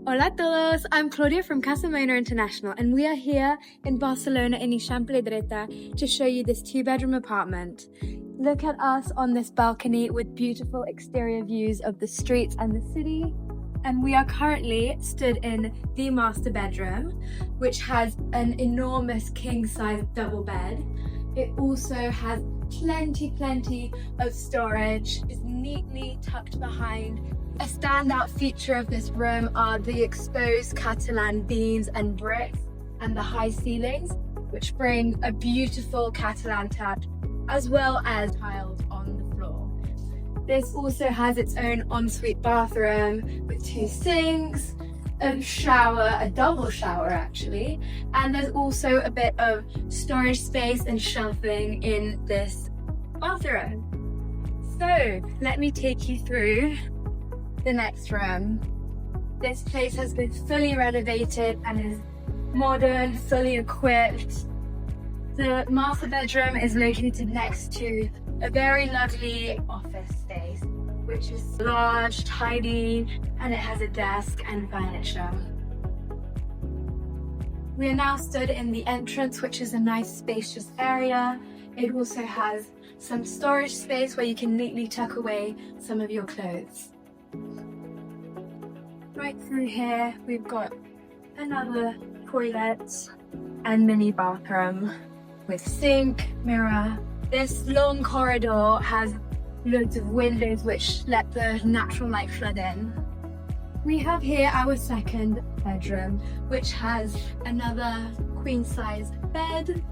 Hola todos, I'm Claudia from Casamona International and we are here in Barcelona in Eixample to show you this 2-bedroom apartment. Look at us on this balcony with beautiful exterior views of the streets and the city. And we are currently stood in the master bedroom, which has an enormous king-size double bed. It also has plenty of storage. It's neatly tucked behind. A standout feature of this room are the exposed Catalan beams and bricks and the high ceilings, which bring a beautiful Catalan touch, as well as tiles on the floor. This also has its own ensuite bathroom with 2 sinks, a shower, a double shower actually, and there's also a bit of storage space and shelving in this bathroom. So let me take you through the next room. This place has been fully renovated and is modern, fully equipped. The master bedroom is located next to a very lovely office space, which is large, tidy, and it has a desk and furniture. We are now stood in the entrance, which is a nice spacious area. It also has some storage space where you can neatly tuck away some of your clothes. Right through here, we've got another toilet and mini bathroom with sink, mirror. This long corridor has loads of windows which let the natural light flood in. We have here our second bedroom, which has another queen-size bed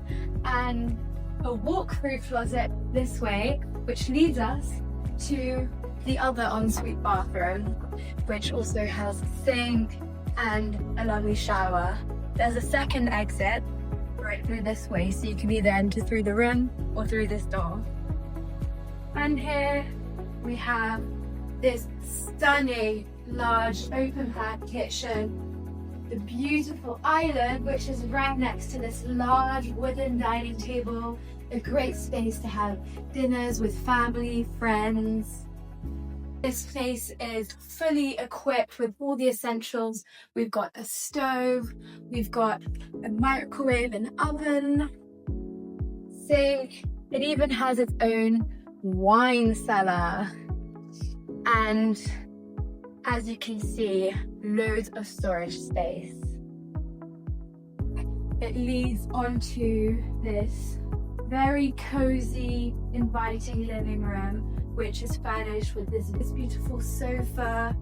and a walk-through closet this way, which leads us to the other ensuite bathroom, which also has a sink and a lovely shower. There's a second exit right through this way, so you can either enter through the room or through this door. And here we have this stunning large open plan kitchen, the beautiful island which is right next to this large wooden dining table, a great space to have dinners with family, friends. This place is fully equipped with all the essentials. We've got a stove, we've got a microwave and oven, sink. It even has its own wine cellar. And as you can see, loads of storage space. It leads onto this very cozy, inviting living room, which is furnished with this beautiful sofa,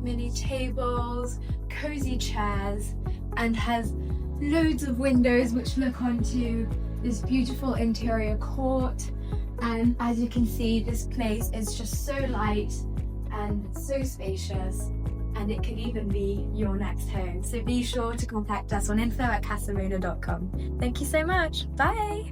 mini tables, cozy chairs, and has loads of windows which look onto this beautiful interior court. And as you can see, this place is just so light and so spacious, and it could even be your next home. So be sure to contact us on info@casamona.com. Thank you so much. Bye.